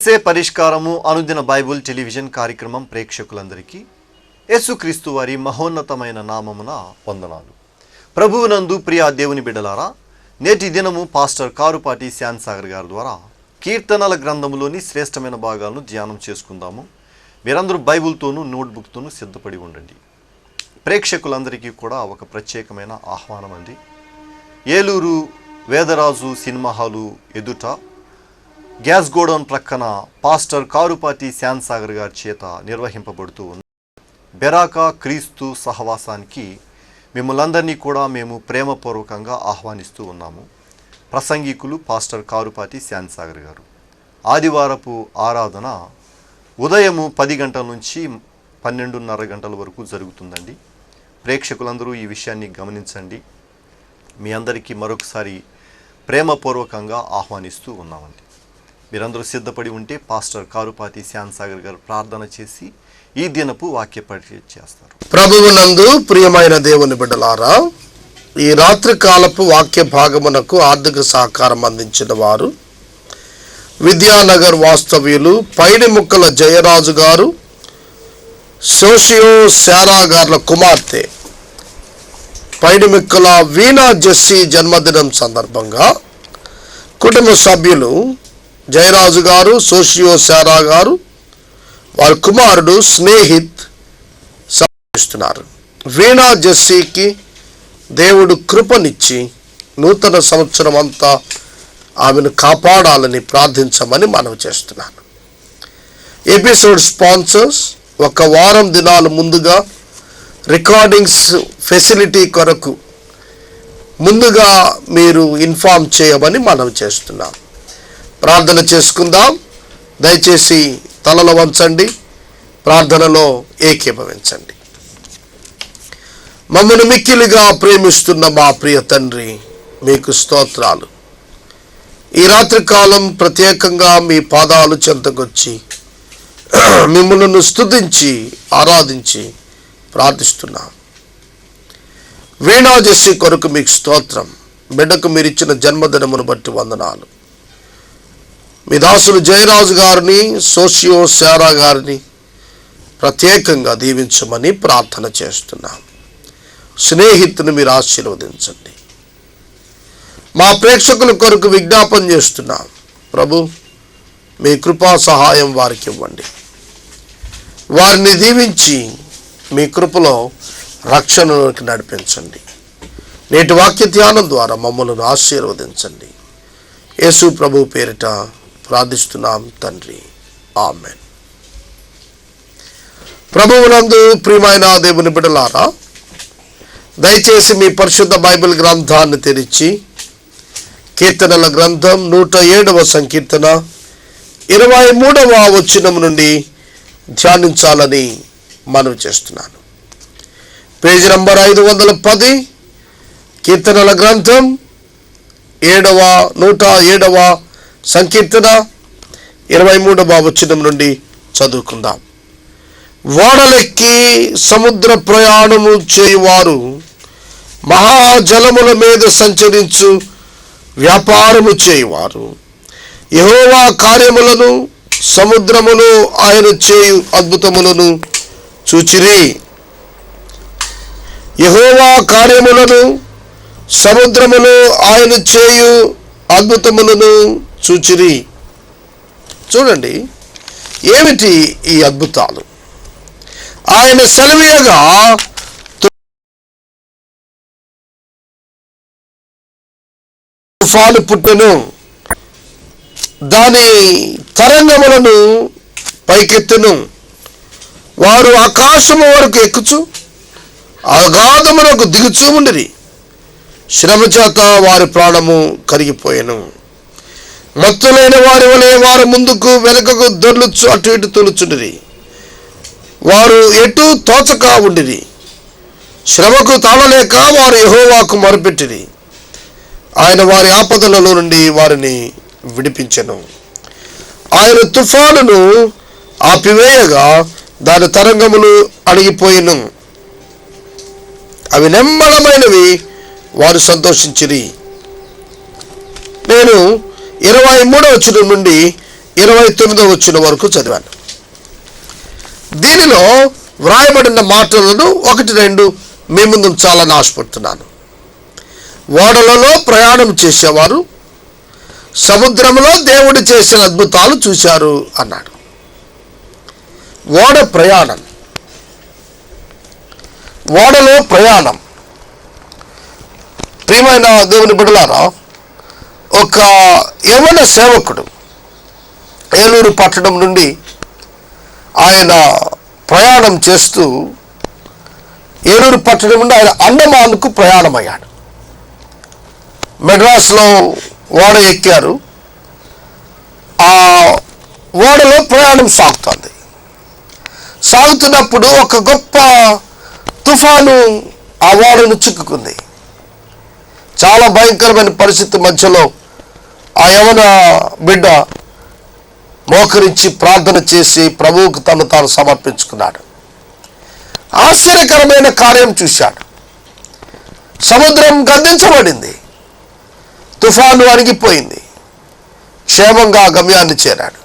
సే పరిష్కారము అనుదిన Bible television కార్యక్రమం ప్రేక్షకులందరికీ యేసుక్రీస్తు వారి మహోన్నతమైన నామమున వందనాలు. ప్రభువునందు ప్రియ దేవుని బిడ్డలారా, నేటి దినము పాస్టర్ కారుపాటి శ్యాన్ సాగర్ గారి ద్వారా కీర్తనల గ్రంథములోని శ్రేష్టమైన భాగాలను ధ్యానం చేసుకుందాము. మీరందరూ బైబుల్తోనూ నోట్బుక్తోనూ సిద్ధపడి ఉండండి. ప్రేక్షకులందరికీ కూడా ఒక ప్రత్యేకమైన ఆహ్వానం అండి. ఏలూరు వేదరాజు సినిమా హాలు ఎదుట గ్యాస్ గోడౌన్ ప్రక్కన పాస్టర్ కారుపాటి శ్యాన్ సాగర్ గారి చేత నిర్వహింపబడుతూ ఉన్న బెరాకా క్రీస్తు సహవాసానికి మిమ్మల్ందరినీ కూడా మేము ప్రేమపూర్వకంగా ఆహ్వానిస్తూ ఉన్నాము. ప్రసంగికులు పాస్టర్ కారుపాటి శ్యాన్ సాగర్ గారు. ఆదివారపు ఆరాధన ఉదయము 10 గంటల నుంచి 12:30 గంటల వరకు జరుగుతుందండి. ప్రేక్షకులందరూ ఈ విషయాన్ని గమనించండి. మీ అందరికీ మరొకసారి ప్రేమపూర్వకంగా ఆహ్వానిస్తూ ఉన్నామండి. మీరందరూ సిద్ధపడి ఉంటే పాస్టర్ కారుపాటి శ్యాన్ సాగర్ గారు ప్రార్థన చేసి ఈ దినపు వాక్య పరిచయం చేస్తారు. ప్రభువునందు ప్రియమైన దేవుని బిడ్డలారా, ఈ రాత్రి కాలపు వాక్య భాగమునకు ఆర్థిక సహకారం అందించిన వారు విద్యానగర్ వాస్తవ్యులు పైడిముక్కల జయరాజు గారు, సోషియో శారా గార్ల కుమార్తె పైడిముక్కల వీణా జెస్సీ జన్మదినం సందర్భంగా కుటుంబ సభ్యులు జయరాజు గారు, సోషియో శారా గారు, వారి కుమారుడు స్నేహిత్ సమర్పిస్తున్నారు. వీణా జెస్సీకి దేవుడు కృపనిచ్చి నూతన సంవత్సరం అంతా ఆమెను కాపాడాలని ప్రార్థించమని మనవి చేస్తున్నాను. ఎపిసోడ్ స్పాన్సర్స్, 1 వారం దినాలు ముందుగా రికార్డింగ్స్ ఫెసిలిటీ కొరకు ముందుగా మీరు ఇన్ఫార్మ్ చేయమని మనవి చేస్తున్నాం. ప్రార్థన చేసుకుందాం. దయచేసి తలలో వంచండి, ప్రార్థనలో ఏకీభవించండి. మమ్మల్ని మిక్కిలిగా ప్రేమిస్తున్న మా ప్రియ తండ్రి, మీకు స్తోత్రాలు. ఈ రాత్రి కాలం ప్రత్యేకంగా మీ పాదాలు చెంతకొచ్చి మిమ్మల్ని స్తుతించి ఆరాధించి ప్రార్థిస్తున్నాం. వీణా జెస్సీ కొరకు మీకు స్తోత్రం. బిడ్డకు మీరిచ్చిన జన్మదినమును బట్టి వందనాలు. మీ దాసులు జయరాజు గారిని, సోషియో శారా గారిని ప్రత్యేకంగా దీవించమని ప్రార్థన చేస్తున్నాం. స్నేహితుని మీరు ఆశీర్వదించండి. మా ప్రేక్షకుల కొరకు విజ్ఞాపన చేస్తున్నాం. ప్రభు, మీ కృపా సహాయం వారికి ఇవ్వండి. వారిని దీవించి మీ కృపలో రక్షణలోకి నడిపించండి. నేటి వాక్య ధ్యానం ద్వారా మమ్మల్ని ఆశీర్వదించండి. యేసు ప్రభు పేరిట ప్రార్థిస్తున్నాం తండ్రి, ఆమెన్. ప్రభువునందు ప్రియమైన దేవుని బిడ్డలారా, దయచేసి మీ పరిశుద్ధ బైబిల్ గ్రంథాన్ని తెరిచి కీర్తనల గ్రంథం 107వ సంకీర్తన 23వ వచనం నుండి ధ్యానించాలని మనవి చేస్తున్నాను. పేజీ నంబర్ 510, కీర్తనల గ్రంథం 107వ సంకీర్తన 23వ వచనం నుండి చదువుకుందాం. ఓడలెక్కి సముద్ర ప్రయాణము చేయువారు, మహాజలముల మీద సంచరించు వ్యాపారము చేయువారు, యెహోవా కార్యములను సముద్రములో ఆయన చేయు అద్భుతములను చూచిరి. యెహోవా కార్యములను సముద్రములో ఆయన చేయు అద్భుతములను చూచిరి. చూడండి, ఏమిటి ఈ అద్భుతాలు? ఆయన సెలవీయగా తుఫాను పుట్టెను, దాని తరంగములను పైకెత్తెను. వారు ఆకాశము వరకు ఎక్కుచు అగాధమునకు దిగుచూ ఉండిరి. శ్రమ చేత వారి ప్రాణము కరిగిపోయెను. మత్తులైన వారి వలె వారు ముందుకు వెనుకకు దొర్లుచు అటు ఇటు తొలుచుండిరి. వారు ఎటు తోచక ఉండిరి. శ్రమకు తాళలేక వారు యెహోవాకు మొరపెట్టిరి. ఆయన వారి ఆపదలలో నుండి వారిని విడిపించెను. ఆయన తుఫానును ఆపివేయగా దాని తరంగములు అణిగిపోయెను. అవి నెమ్మలమైనవి, వారు సంతోషించిరి. నేను 23వ వచనం నుండి 29వ వచనం వరకు చదివాను. దీనిలో వ్రాయబడిన మాటలను 1-2 మీ ముందు ఉంచాలని ఆశపడుతున్నాను. ఓడలలో ప్రయాణం చేసేవారు సముద్రంలో దేవుడు చేసిన అద్భుతాలు చూశారు అన్నాడు. ఓడలో ప్రయాణం. ప్రియమైన దేవుని బిడ్డలారా, ఒక యవన సేవకుడు ఏలూరు పట్టణం నుండి ఆయన ప్రయాణం చేస్తూ ఏలూరు పట్టణం నుండి ఆయన అండమాన్కు ప్రయాణమయ్యాడు. మెడ్రాస్లో ఓడ ఎక్కారు. ఆ ఓడలో ప్రయాణం సాగుతున్నప్పుడు ఒక గొప్ప తుఫాను ఆ ఓడను చిక్కుకుంది. చాలా భయంకరమైన పరిస్థితి మధ్యలో ఆ యవన బిడ్డ మోకరించి ప్రార్థన చేసి ప్రభువుకు తను తాను సమర్పించుకున్నాడు. ఆశ్చర్యకరమైన కార్యం చూశాడు. సముద్రం గద్దించబడింది, తుఫాను అణిగిపోయింది, క్షేమంగా గమ్యాన్ని చేరాడు.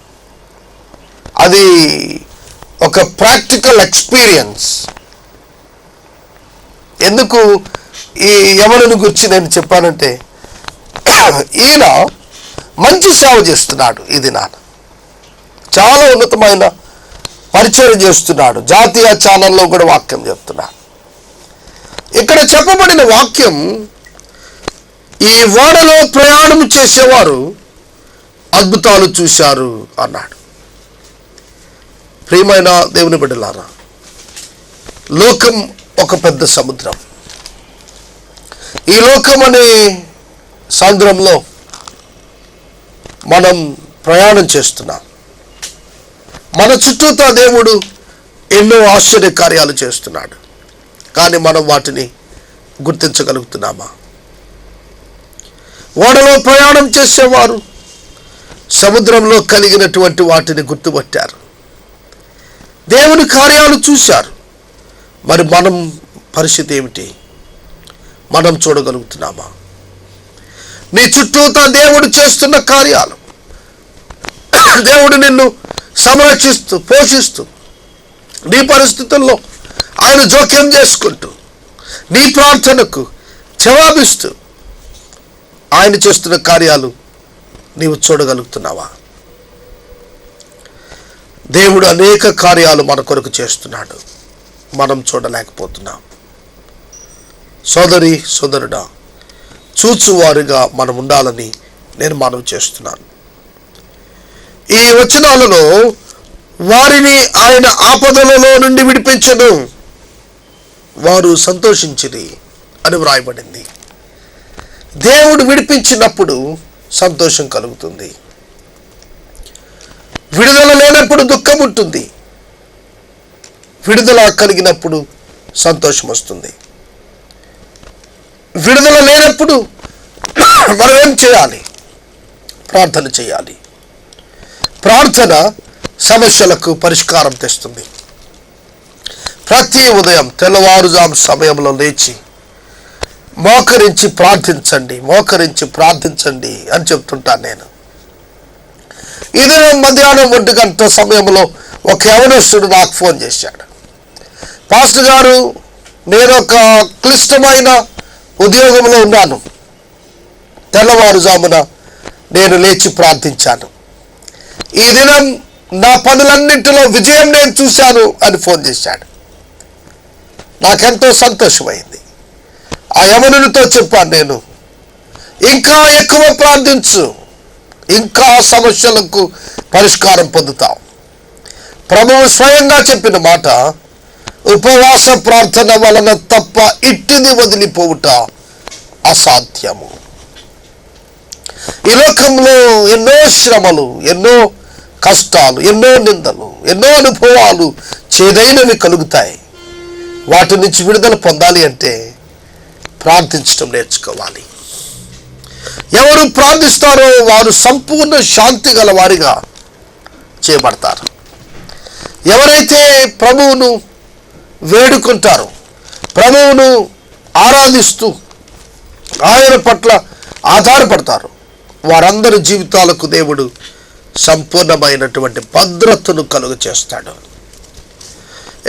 అది ఒక ప్రాక్టికల్ ఎక్స్పీరియన్స్. ఎందుకు ఈ యవనుని గురించి నేను చెప్పానంటే, ఈయన మంచి సేవ చేస్తున్నాడు. ఇది చాలా ఉన్నతమైన పరిచయం చేస్తున్నాడు. జాతీయ ఛానల్లో కూడా వాక్యం చెప్తున్నాడు. ఇక్కడ చెప్పబడిన వాక్యం, ఈ ఓడలో ప్రయాణం చేసేవారు అద్భుతాలు చూశారు అన్నాడు. ప్రియమైన దేవుని బిడ్డలారా, లోకం ఒక పెద్ద సముద్రం. ఈ లోకం అనే సముద్రంలో మనం ప్రయాణం చేస్తున్నాం. మన చుట్టూతా దేవుడు ఎన్నో ఆశ్చర్య కార్యాలు చేస్తున్నాడు. కానీ మనం వాటిని గుర్తించగలుగుతున్నామా? ఓడలో ప్రయాణం చేసేవారు సముద్రంలో కలిగినటువంటి వాటిని గుర్తుపట్టారు, దేవుని కార్యాలు చూశారు. మరి మనం పరిస్థితి ఏమిటి? మనం చూడగలుగుతున్నామా? నీ చుట్టూతా దేవుడు చేస్తున్న కార్యాలు, దేవుడు నిన్ను సంరక్షిస్తూ పోషిస్తూ, నీ పరిస్థితుల్లో ఆయన జోక్యం చేసుకుంటూ, నీ ప్రార్థనకు జవాబిస్తూ ఆయన చేస్తున్న కార్యాలు నీవు చూడగలుగుతున్నావా? దేవుడు అనేక కార్యాలు మన కొరకు చేస్తున్నాడు, మనం చూడలేకపోతున్నాం. సోదరి సోదరుడా, చూచువారిగా మనం ఉండాలని నేను మనవి చేస్తున్నాను. ఈ వచనాలలో వారిని ఆయన ఆపదలలో నుండి విడిపించెను, వారు సంతోషించిరి అని వ్రాయబడింది. దేవుడు విడిపించినప్పుడు సంతోషం కలుగుతుంది. విడుదల లేనప్పుడు దుఃఖం ఉంటుంది, విడుదల కలిగినప్పుడు సంతోషం వస్తుంది. విడుదల లేనప్పుడు మనం ఏం చేయాలి? ప్రార్థన చేయాలి. ప్రార్థన సమస్యలకు పరిష్కారం తెస్తుంది. ప్రతి ఉదయం తెల్లవారుజాము సమయంలో లేచి మోకరించి ప్రార్థించండి అని చెప్తుంటాను నేను. ఇదే మధ్యాహ్నం 1 గంట సమయంలో ఒక యవనస్తుడు నాకు ఫోన్ చేశాడు. పాస్టర్ గారు, నేను ఒక క్లిష్టమైన ఉద్యోగంలో ఉన్నాను, తెల్లవారుజామున నేను లేచి ప్రార్థించాను, ఈ దినం నా పనులన్నింటిలో విజయం నేను చూశాను అని ఫోన్ చేశాడు. నాకెంతో సంతోషమైంది. ఆ యవనునితో చెప్పాను, నేను ఇంకా ఎక్కువ ప్రార్థించు, ఇంకా సమస్యలకు పరిష్కారం పొందుతావు. ప్రభువు స్వయంగా చెప్పిన మాట, ఉపవాస ప్రార్థన వలన తప్ప ఇట్టిది వదిలిపోవుట అసాధ్యము. ఈ లోకంలో ఎన్నో శ్రమలు, ఎన్నో కష్టాలు, ఎన్నో నిందలు, ఎన్నో అనుభవాలు చేదైనవి కలుగుతాయి. వాటి నుంచి విడుదల పొందాలి అంటే ప్రార్థించడం నేర్చుకోవాలి. ఎవరు ప్రార్థిస్తారో వారు సంపూర్ణ శాంతి గల వారిగా చేయబడతారు. ఎవరైతే ప్రభువును వేడుకుంటారో, ప్రభువును ఆరాధిస్తూ ఆయన పట్ల ఆధారపడతారు, వారందరి జీవితాలకు దేవుడు సంపూర్ణమైనటువంటి భద్రతను కలుగు చేస్తాడు.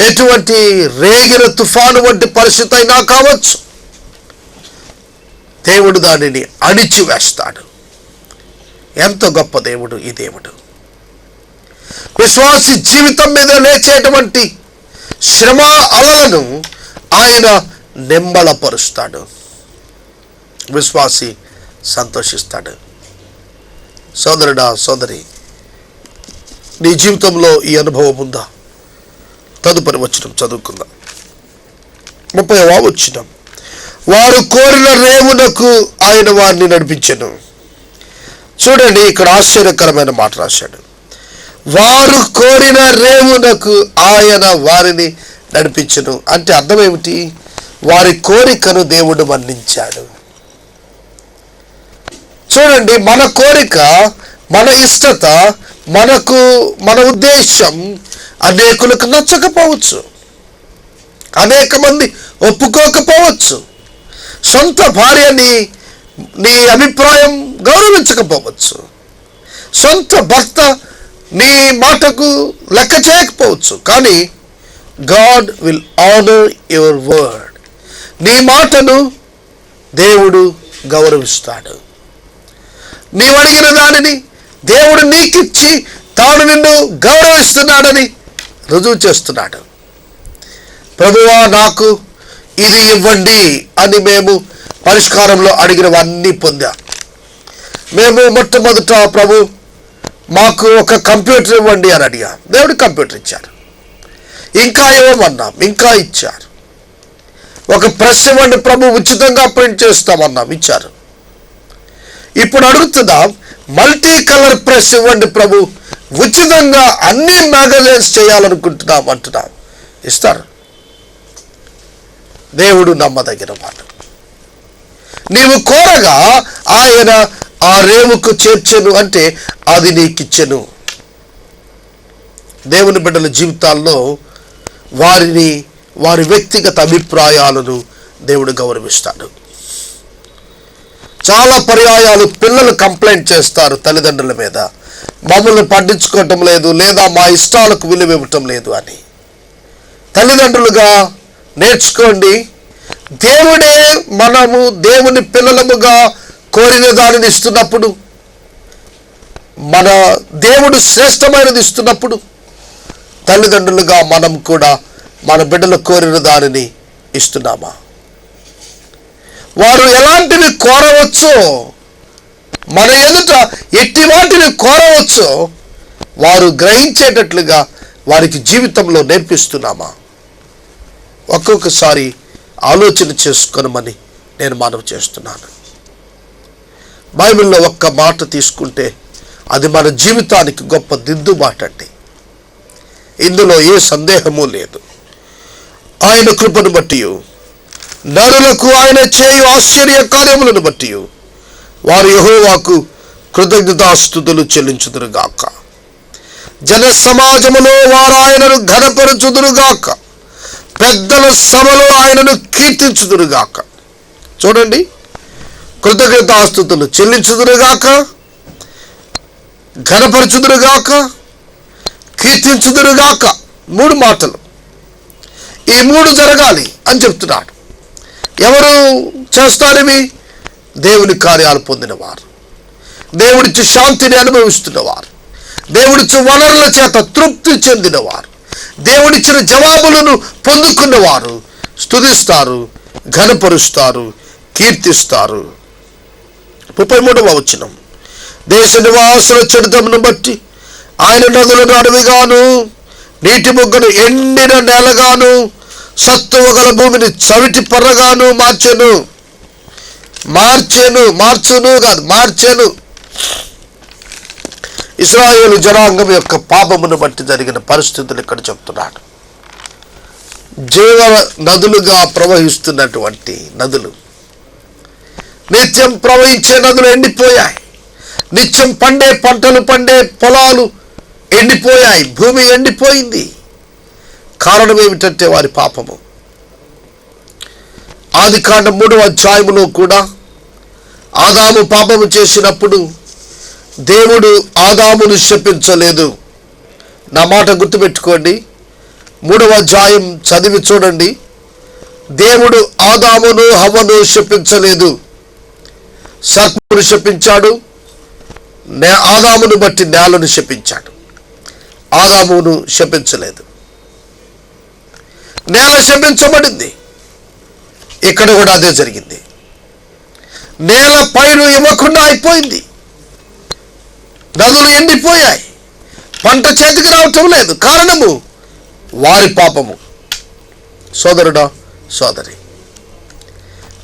ఎటువంటి రేగిన తుఫాను వంటి పరిస్థితి అయినా కావచ్చు, దేవుడు దానిని అణిచివేస్తాడు. ఎంత గొప్ప దేవుడు ఈ దేవుడు! విశ్వాసి జీవితం మీద లేచేటువంటి శ్రమ అలలను ఆయన నిమ్మళపరుస్తాడు. విశ్వాసి సంతోషిస్తాడు. సోదరుడా, సోదరి, నీ జీవితంలో ఈ అనుభవం ఉందా? తదుపరి వచనం చదువుకుందాం. 30వ వచనం. వారు కోరిన రేవునకు ఆయన వారిని నడిపించెను. చూడండి, ఇక్కడ ఆశ్చర్యకరమైన మాట రాశాడు. వారు కోరిన రేవునకు ఆయన వారిని నడిపించెను అంటే అర్థం ఏమిటి? వారి కోరికను దేవుడు మన్నించాడు. చూడండి, మన కోరిక, మన ఇష్టత, మన ఉద్దేశం అనేకులకు నచ్చకపోవచ్చు, అనేక మంది ఒప్పుకోకపోవచ్చు, సొంత భార్యని నీ అభిప్రాయం గౌరవించకపోవచ్చు, సొంత భర్త నీ మాటకు లెక్క చేయకపోవచ్చు. కానీ God will honour your word. నీ మాటను దేవుడు గౌరవిస్తాడు. నీవు అడిగిన దానిని దేవుడు నీకిచ్చి తాను నిన్ను గౌరవిస్తున్నాడని రుజువు చేస్తున్నాడు. ప్రభువా, నాకు ఇది ఇవ్వండి అని మేము పరిష్కారంలో అడిగినవన్నీ పొందాం. మేము మొట్టమొదట, ప్రభు మాకు ఒక కంప్యూటర్ ఇవ్వండి అని అడిగాం. దేవుడు కంప్యూటర్ ఇచ్చారు. ఇంకా ఇవ్వమన్నాం, ఇంకా ఇచ్చారు. ఒక ప్రెస్ ఇవ్వండి ప్రభు, ఉచితంగా ప్రింట్ చేస్తామన్నాం, ఇచ్చారు. ఇప్పుడు అడుగుతున్నాం, మల్టీ కలర్ ప్రెస్ ఇవ్వండి ప్రభు, ఉచితంగా అన్ని మ్యాగజైన్స్ చేయాలనుకుంటున్నాం అంటున్నాం, ఇస్తారు. దేవుడు నమ్మదగిన మాట. నీవు కోరగా ఆయన ఆ రేవుకు చేర్చెను అంటే అది నీకిచ్చెను. దేవుని బిడ్డల జీవితాల్లో వారి వ్యక్తిగత అభిప్రాయాలను దేవుడు గౌరవిస్తాడు. చాలా పర్యాయాలు పిల్లలు కంప్లైంట్ చేస్తారు తల్లిదండ్రుల మీద, మమ్మల్ని పట్టించుకోవటం లేదు, లేదా మా ఇష్టాలకు విలువ ఇవ్వటం లేదు అని. తల్లిదండ్రులుగా నేర్చుకోండి, దేవుడే మనము దేవుని పిల్లలముగా కోరిన దానిని ఇస్తున్నప్పుడు, మన దేవుడు శ్రేష్టమైనది ఇస్తున్నప్పుడు, తల్లిదండ్రులుగా మనం కూడా మన బిడ్డలు కోరిన దానిని ఇస్తున్నామా? వారు ఎలాంటివి కోరవచ్చో, మన ఎదుట ఎట్టి వాటిని కోరవచ్చో వారు గ్రహించేటట్లుగా వారికి జీవితంలో నేర్పిస్తున్నామా? ఒక్కొక్కసారి ఆలోచన చేసుకోనమని నేను మనవి చేస్తున్నాను. బైబిల్లో ఒక్క మాట తీసుకుంటే అది మన జీవితానికి గొప్ప దిద్దుబాటు అండి. ఇందులో ఏ సందేహము లేదు. ఆయన కృపను బట్టి, నరులకు ఆయన చేయు ఆశ్చర్య కార్యములను బట్టి వారు యెహోవాకు కృతజ్ఞతాస్తుతులు చెల్లించుదురుగాక. జన సమాజములో వారు ఆయనను ఘనపరచుదురుగాక. పెద్దల సభలో ఆయనను కీర్తించుదురుగాక. చూడండి, కృతజ్ఞతాస్తుతులు చెల్లించుదురుగాక, ఘనపరచుదురుగాక, కీర్తించుదురుగాక. 3 మాటలు. ఈ 3 జరగాలి అని చెప్తున్నాడు. ఎవరు చేస్తారివి? దేవుని కార్యాలు పొందినవారు, దేవుడిచ్చి శాంతిని అనుభవిస్తున్నవారు, దేవుడిచ్చి వనరుల చేత తృప్తి చెందినవారు, దేవుడిచ్చిన జవాబులను పొందుకున్నవారు స్తుతిస్తారు, ఘనపరుస్తారు, కీర్తిస్తారు. 33వ వచనం. దేశ నివాసుల చెడుతమును బట్టి ఆయన నదులను అడవిగాను, నీటి ముగ్గను ఎండిన నేలగాను, సత్తువ గల భూమిని చవిటి పర్రగాను మార్చెను. ఇశ్రాయేలు జనాంగం యొక్క పాపమును బట్టి జరిగిన పరిస్థితులు ఇక్కడ చెప్తున్నాడు. జీవ నదులుగా ప్రవహిస్తున్నటువంటి నదులు, నిత్యం ప్రవహించే నదులు ఎండిపోయాయి. నిత్యం పండే పంటలు పండే పొలాలు ఎండిపోయాయి. భూమి ఎండిపోయింది. కారణం ఏమిటంటే వారి పాపము. ఆదికాండం 3వ అధ్యాయములో కూడా ఆదాము పాపము చేసినప్పుడు దేవుడు ఆదామును శపించలేదు. నా మాట గుర్తుపెట్టుకోండి. 3వ అధ్యాయం చదివి చూడండి. దేవుడు ఆదామును హవ్వను శపించలేదు. సర్పమును శపించాడు. ఆదామును బట్టి నేలను శపించాడు. ఆదామును శపించలేదు. నేల శపించబడింది. ఇక్కడ కూడా అదే జరిగింది. నేల పైరు ఇవ్వకుండా అయిపోయింది. నదులు ఎండిపోయాయి. పంట చేతికి రావటం లేదు. కారణము వారి పాపము. సోదరుడా, సోదరి,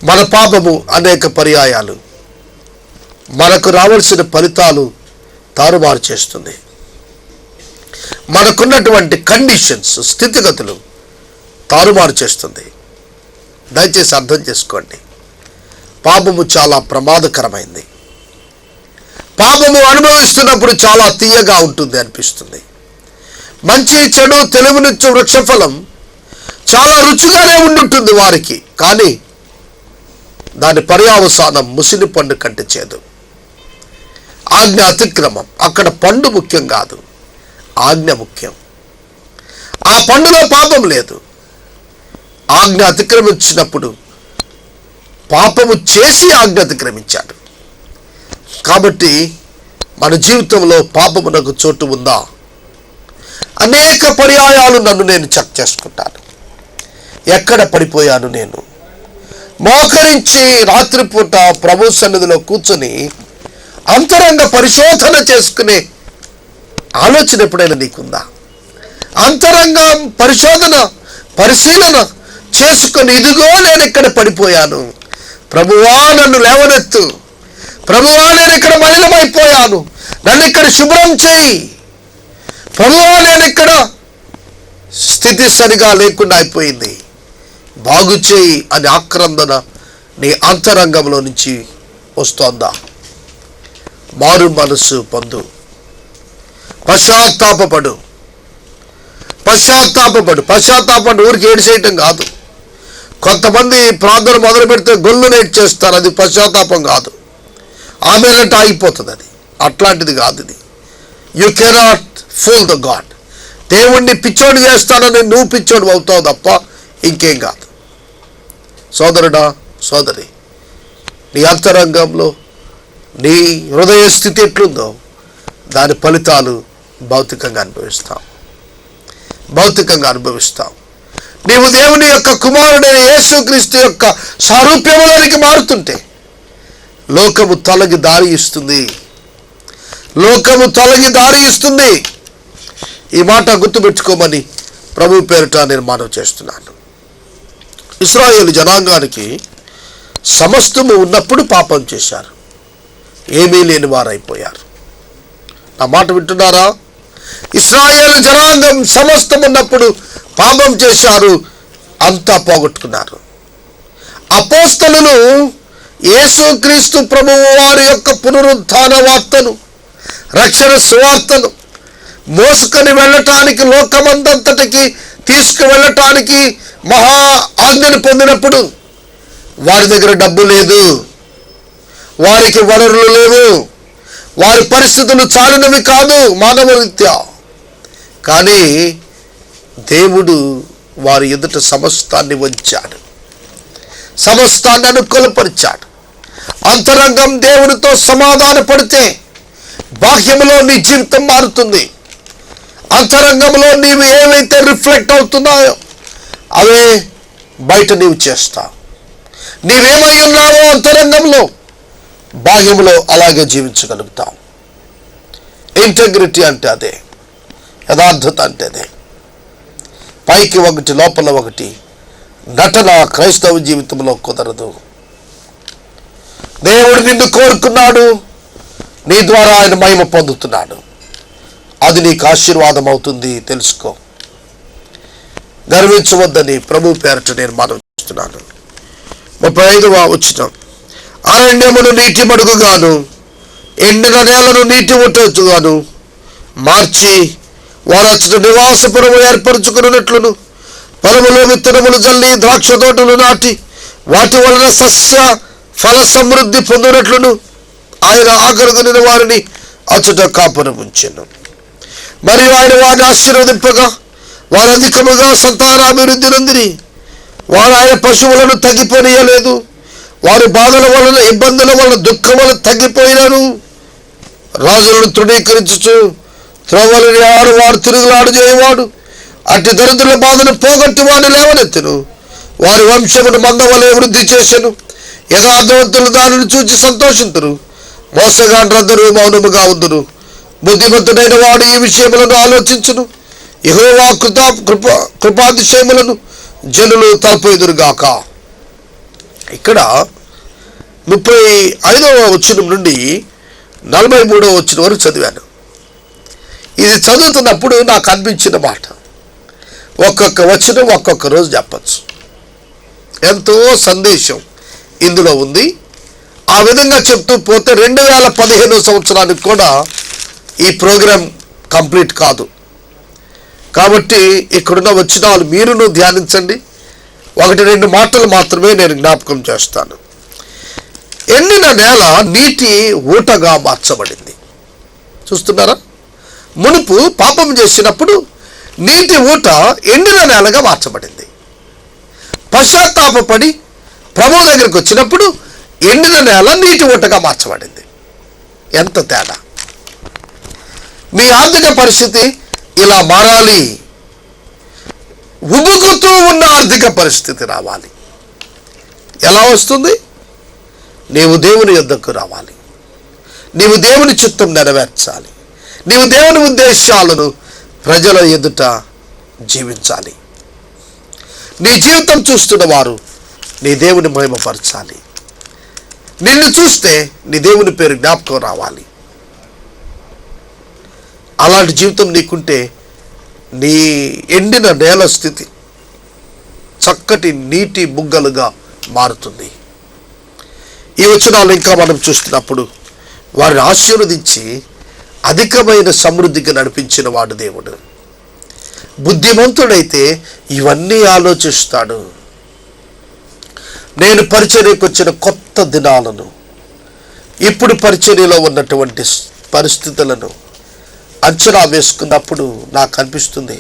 మన పాపము అనేక పర్యాయాలు మనకు రావాల్సిన ఫలితాలు తారుమారు చేస్తుంది. మనకున్నటువంటి కండిషన్స్, స్థితిగతులు తారుమారు చేస్తుంది. దయచేసి అర్థం చేసుకోండి. పాపము చాలా ప్రమాదకరమైంది. పాపము అనుభవిస్తున్నప్పుడు చాలా తీయగా ఉంటుంది అనిపిస్తుంది. మంచి చెడు తెలివినిచ్చు వృక్షఫలం చాలా రుచిగానే ఉండుంటుంది వారికి. కానీ దాని పర్యావసానం ముసిలి పండు కంటే చేదు. ఆజ్ఞ అతిక్రమం. అక్కడ పండు ముఖ్యం కాదు, ఆజ్ఞ ముఖ్యం. ఆ పండులో పాపం లేదు. ఆజ్ఞ అతిక్రమించినప్పుడు పాపము చేసి ఆజ్ఞ అతిక్రమించాడు. కాబట్టి మన జీవితంలో పాపమునకు చోటు ఉందా? అనేక పర్యాయాలు నన్ను నేను చెక్ చేసుకుంటాను. ఎక్కడ పడిపోయాను? నేను మోకరించి రాత్రిపూట ప్రభు సన్నిధిలో కూర్చొని అంతరంగ పరిశోధన చేసుకునే ఆలోచన ఎప్పుడైనా నీకుందా? అంతరంగ పరిశీలన చేసుకొని, ఇదిగో నేను ఇక్కడ పడిపోయాను, ప్రభువా నన్ను లేవనెత్తు, ప్రభువా నేను ఇక్కడ మలినమైపోయాను, నన్ను ఇక్కడ శుభ్రం చేయి, ప్రభువా నేను ఇక్కడ స్థితి సరిగా లేకుండా అయిపోయింది, బాగు చేయి అని ఆక్రందన నీ అంతరంగంలో నుంచి వస్తోందా? మారు మనసు పొందు. పశ్చాత్తాపడు. ఊరికి ఏడు చేయటం కాదు. కొంతమంది ప్రార్థన మొదలు పెడితే గొల్లు నేట్ చేస్తారు. అది పశ్చాత్తాపం కాదు. ఆమెనంటే ఆగిపోతుంది. అది అట్లాంటిది కాదు. ఇది you cannot pool the God. దేవుణ్ణి పిచ్చోడు చేస్తానని నువ్వు పిచ్చోడు అవుతావు తప్ప ఇంకేం కాదు. సోదరుడా, సోదరి, నీ అంతరంగంలో నీ హృదయ స్థితి ఎట్లుందో దాని ఫలితాలు భౌతికంగా అనుభవిస్తావు. నీవు దేవుని యొక్క కుమారుడైన యేసుక్రీస్తు యొక్క సారూప్యములోనికి మారుతుంటే లోకము తొలగి దారి ఇస్తుంది. ఈ మాట గుర్తుపెట్టుకోమని ప్రభు పేరిట నేను మనవి చేస్తున్నాను. ఇశ్రాయేలు జనాంగానికి సమస్తము ఉన్నప్పుడు పాపం చేశారు. ఏమీ లేని వారైపోయారు. నా మాట వింటున్నారా? ఇశ్రాయేలు జనాంగం సమస్తం ఉన్నప్పుడు పాపం చేశారు, అంతా పోగొట్టుకున్నారు. అపోస్తలులు యేసుక్రీస్తు ప్రభువు వారి యొక్క పునరుత్థాన వార్తను, రక్షణ సువార్తను మోసుకొని వెళ్ళటానికి, లోకమందంతటికి తీసుకువెళ్ళటానికి మహా ఆజ్ఞను పొందినప్పుడు వారి దగ్గర డబ్బు లేదు, వారికి వనరులు లేవు, వారి పరిస్థితులు చాలినవి కాదు మానవ రీత్యా. కానీ దేవుడు వారి ఎదుట సమస్తాన్ని వంచాడు, సమస్తాన్ని అనుకూలపరిచాడు. అంతరంగం దేవునితో సమాధాన పడితే బాహ్యంలో నీ జీవితం మారుతుంది. అంతరంగంలో నీవు ఏవైతే రిఫ్లెక్ట్ అవుతున్నాయో అవే బయట నీవు చేస్తావు. నీవేమై ఉన్నావో అంతరంగంలో బాహ్యంలో అలాగే జీవించగలుగుతావు. ఇంటెగ్రిటీ అంటే అదే, యథార్థత అంటే అదే. పైకి ఒకటి లోపల ఒకటి నటన క్రైస్తవ జీవితంలో కుదరదు. దేవుడు నిన్ను కోరుకున్నాడు, నీ ద్వారా ఆయన మహిమ పొందుతున్నాడు. అది నీకు ఆశీర్వాదం అవుతుంది, తెలుసుకో. గర్వించవద్దని ప్రభు పేరట నేను మనవి చేస్తున్నాను. 35వ వచనం, అరణ్యమును నీటి మడుగుగాను, ఎండిన నేలను నీటి ఊటగాను మార్చి వారచ్చట నివాసపురము ఏర్పరచుకున్నట్లును, పొలములో విత్తనములు జల్లి ద్రాక్ష తోటలు నాటి వాటి వలన సస్య ఫల సమృద్ధి పొందినట్లును ఆయన ఆకలిగొనిన వారిని అచ్చట కాపురం ఉంచెను. మరియు ఆయన వారిని ఆశీర్వదింపగా వారు అధికముగా సంతానాభివృద్ధి నొందిరి. వారు ఆయన పశువులను తగ్గిపోనీయలేదు. వారి బాధల వలన, ఇబ్బందుల వలన, దుఃఖం వలన తగ్గిపోయినారు. రాజులను తృణీకరించుచు త్రోవలని వారు తిరుగులాడు చేయవాడు. అట్టి దరిద్రుల బాధను పోగొట్టి వారిని లేవనెత్తును. వారి వంశమును మందవలే వృద్ధి చేసెను. యథార్థవంతులు దానిని చూచి సంతోషింతురు. మోసగాండ్రందరూ మౌనముగా ఉందురు. బుద్ధిమంతుడైన వాడు ఈ విషయములను ఆలోచించును. యెహోవా కృపాతిశయములను జనులు తలపోయిదురుగాక. ఇక్కడ 35వ వచనం నుండి 43వ వచనం వరకు చదివాను. ఇది చదువుతున్నప్పుడు నాకు అనిపించిన మాట, ఒక్కొక్క వచనం ఒక్కొక్క రోజు చెప్పచ్చు. ఎంతో సందేశం ఇందులో ఉంది. ఆ విధంగా చెప్తూ పోతే 2015 సంవత్సరానికి కూడా ఈ ప్రోగ్రాం కంప్లీట్ కాదు. కాబట్టి ఇక్కడున్న వచనాలు మీరును ధ్యానించండి. 1-2 మాటలు మాత్రమే నేను జ్ఞాపకం చేస్తాను. ఎండిన నేల నీటి ఊటగా మార్చబడింది. చూస్తున్నారా? మునుపు పాపం చేసినప్పుడు నీటి ఊట ఎండిన నేలగా మార్చబడింది. పశ్చాత్తాపడి ప్రభు దగ్గరికి వచ్చినప్పుడు ఎండిన నేల నీటి ఊటగా మార్చబడింది. ఎంత తేడా! మీ ఆర్థిక పరిస్థితి ఇలా మారాలి. ఉబుకుతూ ఉన్న ఆర్థిక పరిస్థితి రావాలి. ఎలా వస్తుంది? నీవు దేవుని యొద్దకు రావాలి. నీవు దేవుని చిత్తం నెరవేర్చాలి. నీవు దేవుని ఉద్దేశాలను ప్రజల ఎదుట జీవించాలి. నీ జీవితం చూస్తున్న వారు నీ దేవుని మహిమపరచాలి. నిన్ను చూస్తే నీ దేవుని పేరు జ్ఞాపకం రావాలి. అలాంటి జీవితం నీకుంటే నీ ఎండిన నేల స్థితి చక్కటి నీటి బుగ్గలుగా మారుతుంది. ఈ వచనాలు ఇంకా మనం చూస్తున్నప్పుడు వారిని ఆశీర్వదించి అధికమైన సమృద్ధికి నడిపించిన వాడు దేవుడు. బుద్ధిమంతుడైతే ఇవన్నీ ఆలోచిస్తాడు. నేను పరిచర్యకు వచ్చిన కొత్త దినాలను, ఇప్పుడు పరిచర్యలో ఉన్నటువంటి పరిస్థితులను అంచనా వేసుకున్నప్పుడు నాకు అనిపిస్తుంది,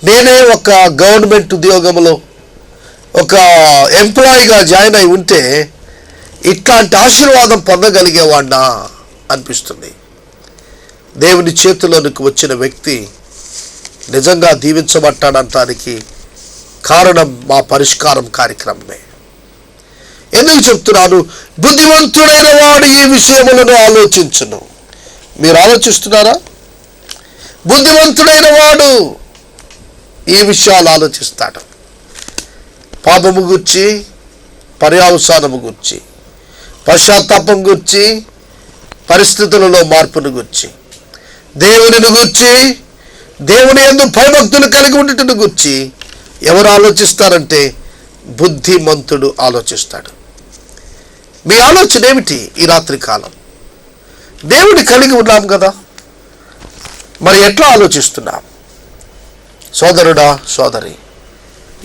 నేనే ఒక గవర్నమెంట్ ఉద్యోగంలో ఒక ఎంప్లాయీగా జాయిన్ అయి ఉంటే ఇట్లాంటి ఆశీర్వాదం పొందగలిగేవాడినా అనిపిస్తుంది. దేవుని చేతిలోనికి వచ్చిన వ్యక్తి నిజంగా దీవించబట్టాడనటానికి కారణం మా పరిష్కారం కార్యక్రమమే. ఎందుకు చెప్తున్నాను? బుద్ధివంతుడైన వాడు ఈ విషయములను ఆలోచించును. మీరు ఆలోచిస్తున్నారా? బుద్ధివంతుడైన వాడు ఈ విషయాలు ఆలోచిస్తాడు. పాపము గుర్చి, పర్యావసానము గుర్చి, పశ్చాత్తాపం గుర్చి, పరిస్థితులలో మార్పును గుర్చి, దేవునిని గుర్చి, దేవుని యందు భయభక్తులు కలిగి ఉండటం గుర్చి ఎవరు ఆలోచిస్తారంటే బుద్ధిమంతుడు ఆలోచిస్తాడు. మీ ఆలోచన ఏమిటి ఈ రాత్రి కాలం? దేవుని కలిగి ఉన్నాం కదా, మరి ఎట్లా ఆలోచిస్తున్నాం? సోదరుడా, సోదరి,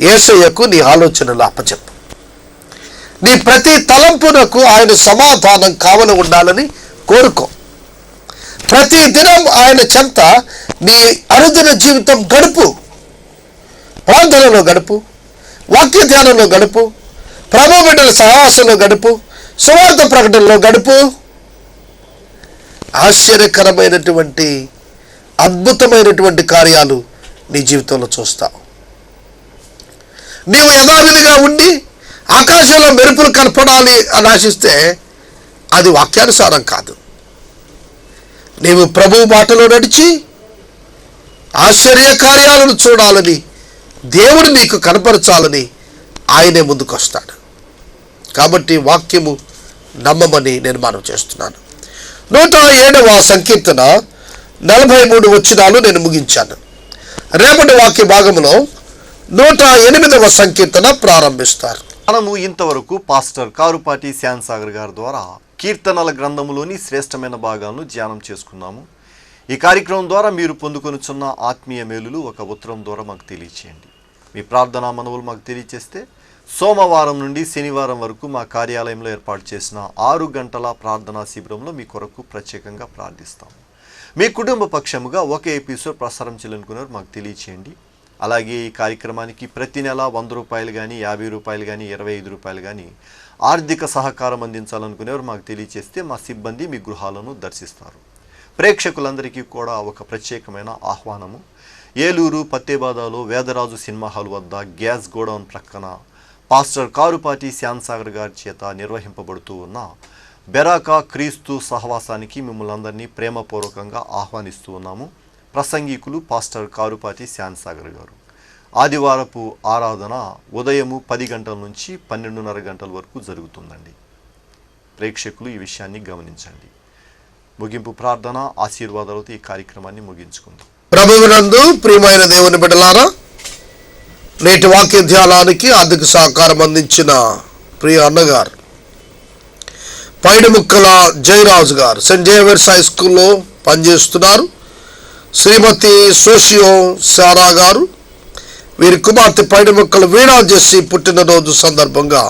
యేసయ్యకు నీ ఆలోచనలు అప్పచెప్పు. నీ ప్రతి తలంపునకు ఆయన సమాధానం కావలి ఉండాలని కోరుకో. ప్రతి దినం ఆయన చెంత నీ అనుదిన జీవితం గడుపు. ప్రార్థనలో గడుపు, వాక్య ధ్యానంలో గడుపు, ప్రభు బిడ్డల సహవాసంలో గడుపు, సువార్త ప్రకటనలో గడుపు. ఆశ్చర్యకరమైనటువంటి అద్భుతమైనటువంటి కార్యాలు నీ జీవితంలో చూస్తావు. నీవు యథావిధిగా ఉండి ఆకాశంలో మెరుపులు కనపడాలి అని ఆశిస్తే అది వాక్యానుసారం కాదు. నీవు ప్రభువు బాటలో నడిచి ఆశ్చర్య కార్యాలను చూడాలని, దేవుడు నీకు కనపరచాలని ఆయనే ముందుకు వస్తాడు. కాబట్టి వాక్యము నమ్మమని నేను మనవి చేస్తున్నాను. 107వ సంకీర్తన 43 వచనాలు నేను ముగించాను. రేపటి వాక్య భాగంలో 108వ సంకీర్తన ప్రారంభిస్తారు. మనము ఇంతవరకు పాస్టర్ కారుపాటి శ్యాన్సాగర్ గారి ద్వారా కీర్తనల గ్రంథములోని శ్రేష్టమైన భాగాలను ధ్యానం చేసుకున్నాము. ఈ కార్యక్రమం ద్వారా మీరు పొందుకొనుచున్న ఆత్మీయ మేలులు ఒక ఉత్తరం ద్వారా మాకు తెలియచేయండి. మీ ప్రార్థనా మనవులు మాకు తెలియచేస్తే సోమవారం నుండి శనివారం వరకు మా కార్యాలయంలో ఏర్పాటు చేసిన 6 గంటల ప్రార్థనా శిబిరంలో మీ కొరకు ప్రత్యేకంగా ప్రార్థిస్తాం. మీ కుటుంబ పక్షముగా ఒక ఎపిసోడ్ ప్రసారం చేయాలనుకున్నారు మాకు తెలియచేయండి. అలాగే ఈ కార్యక్రమానికి ప్రతి నెల 100 రూపాయలు కానీ 50 రూపాయలు కానీ 25 రూపాయలు కానీ ఆర్థిక సహకారం అందించాలనుకునేవారు మాకు తెలియచేస్తే మా సిబ్బంది మీ గృహాలను దర్శిస్తారు. ప్రేక్షకులందరికీ కూడా ఒక ప్రత్యేకమైన ఆహ్వానము. ఏలూరు పత్తేబాదాలో వేదరాజు సినిమా హాల్ వద్ద గ్యాస్ గోడౌన్ ప్రక్కన పాస్టర్ కారుపాటి శ్యామ్సాగర్ గారి చేత నిర్వహింపబడుతూ ఉన్న బెరాకా క్రీస్తు సహవాసానికి మిమ్మల్ని అందరినీ ప్రేమపూర్వకంగా ఆహ్వానిస్తూ ఉన్నాము. ప్రసంగికులు పాస్టర్ కారుపాటి శ్యామ్సాగర్ గారు. ఆదివారపు ఆరాధన ఉదయము 10 గంటల నుంచి 12:30 గంటల వరకు జరుగుతుందండి. ప్రేక్షకులు ఈ విషయాన్ని గమనించండి. ముగింపు ప్రార్థన ఆశీర్వాదాలతో ఈ కార్యక్రమాన్ని ముగించుకుందాం. ప్రభువునందు ప్రియమైన దేవుని బిడ్డలారా, నేటి వాక్య ధ్యానానికి ఆర్థిక సహకారం అందించిన ప్రియ అన్నగారు పైడిముక్కల జయరాజు గారు సెయింట్ జేవియర్స్ హై స్కూల్లో పనిచేస్తున్నారు. శ్రీమతి సోషియో సారా గారు, వీరి కుమార్తె పైడిముక్కల వీణా జెస్సీ పుట్టినరోజు సందర్భంగా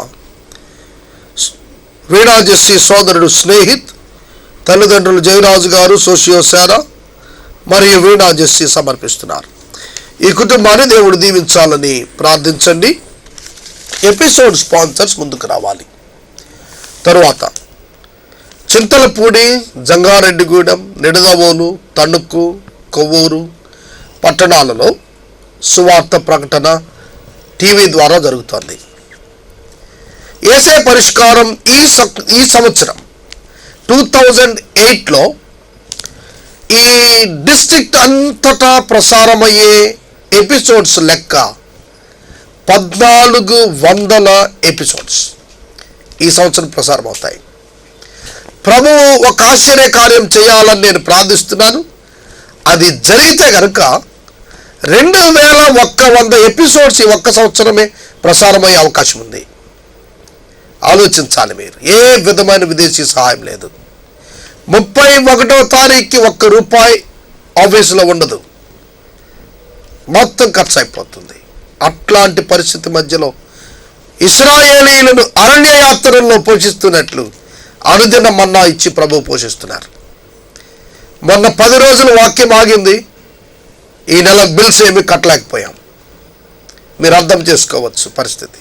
వీణా జెస్సీ సోదరుడు స్నేహిత్, తల్లిదండ్రులు జయరాజు గారు, సోషియో సారా మరియు వీణా జెస్సీ సమర్పిస్తున్నారు. ఈ కుటుంబాన్ని దేవుడు దీవించాలని ప్రార్థించండి. ఎపిసోడ్ స్పాన్సర్స్ ముందుకు రావాలి. తరువాత చింతలపూడి, జంగారెడ్డిగూడెం, నిడదవోలు, తణుకు, కొవ్వూరు పట్టణాలలో సువార్త ప్రకటన టీవీ ద్వారా జరుగుతుంది. యేసే పరిష్కారం ఈ సంవత్సరం 2008లో ఈ డిస్ట్రిక్ట్ అంతటా ప్రసారమయ్యే ఎపిసోడ్స్ లెక్క 1400 ఎపిసోడ్స్ ఈ సంవత్సరం ప్రసారం అవుతాయి. ప్రభువు ఒక ఆశ్చర్య కార్యం చేయాలని నేను ప్రార్థిస్తున్నాను. అది జరిగితే కనుక 2100 ఎపిసోడ్స్ ఈ ఒక్క సంవత్సరమే ప్రసారమయ్యే అవకాశం ఉంది. ఆలోచించాలి మీరు. ఏ విధమైన విదేశీ సహాయం లేదు. 31వ తారీఖుకి ₹1 ఆఫీసులో ఉండదు, మొత్తం ఖర్చు అయిపోతుంది. అట్లాంటి పరిస్థితి మధ్యలో ఇశ్రాయేలీయులను అరణ్య యాత్రల్లో పోషిస్తున్నట్లు అనుదిన మన్నా ఇచ్చి ప్రభువు పోషిస్తున్నారు. మొన్న 10 రోజులు వాక్యం ఆగింది. ఈ నెల బిల్స్ ఏమీ కట్టలేకపోయాం. మీరు అర్థం చేసుకోవచ్చు పరిస్థితి.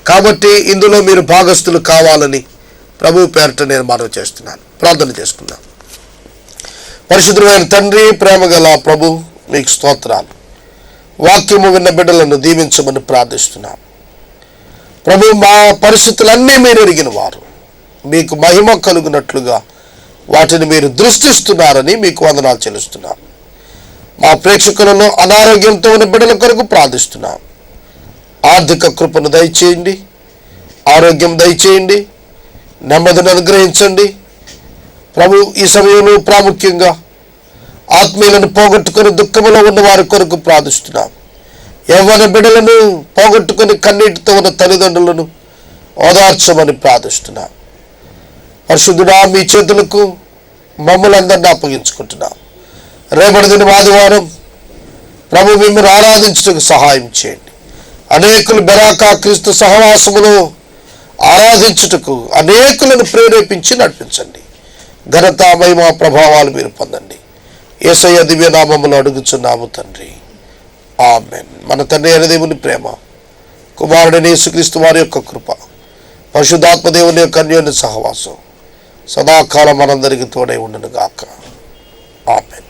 కాబట్టి ఇందులో మీరు భాగస్థులు కావాలని ప్రభు పేరిట నేను మనవి చేస్తున్నాను. ప్రార్థన చేసుకుందాం. పరిశుద్ధమైన తండ్రి, ప్రేమగల ప్రభు, మీకు స్తోత్రాలు. వాక్యము విన్న బిడ్డలను దీవించమని ప్రార్థిస్తున్నాం. ప్రభు, మా పరిస్థితులన్నీ మీరు ఎరిగిన వారు. మీకు మహిమ కలుగునట్లుగా వాటిని మీరు దృష్టిస్తున్నారని మీకు వందనాలు చెల్లిస్తున్నాం. మా ప్రేక్షకులను అనారోగ్యంతో ఉన్న బిడ్డల కొరకు ప్రార్థిస్తున్నాం. ఆర్థిక కృపను దయచేయండి, ఆరోగ్యం దయచేయండి, నెమ్మదిని అనుగ్రహించండి. ప్రభు, ఈ సమయంలో ప్రాముఖ్యంగా ఆత్మీయులను పోగొట్టుకుని దుఃఖంలో ఉన్న వారి కొరకు ప్రార్థిస్తున్నాం. యవ్వన బిడ్డలను పోగొట్టుకుని కన్నీటితో ఉన్న తల్లిదండ్రులను ఓదార్చమని ప్రార్థిస్తున్నాం. పరిశుద్ధుడా, మీ చేతులకు మమ్మల్ని అందరినీ అప్పగించుకుంటున్నాం. రేపటి దిన ఆదివారం ప్రభు మిమ్మల్ని ఆరాధించడానికి సహాయం చేయండి. అనేకులు బెరాకా క్రీస్తు సహవాసములో ఆరాధించుటకు అనేకులను ప్రేరేపించి నడిపించండి. ఘనత, మహిమ, ప్రభావాలు మీరు పొందండి. యేసయ్య దివ్య నామములో అడుగుచున్నాము తండ్రి, ఆమేన్. మన తండ్రి అయిన దేవుని ప్రేమ, కుమారుడైన యేసుక్రీస్తు వారి యొక్క కృప, పరిశుద్ధాత్మ దేవుని యొక్క అన్యోన్య సహవాసం సదాకాలం మనందరికీ తోడై ఉండును గాక. ఆమేన్.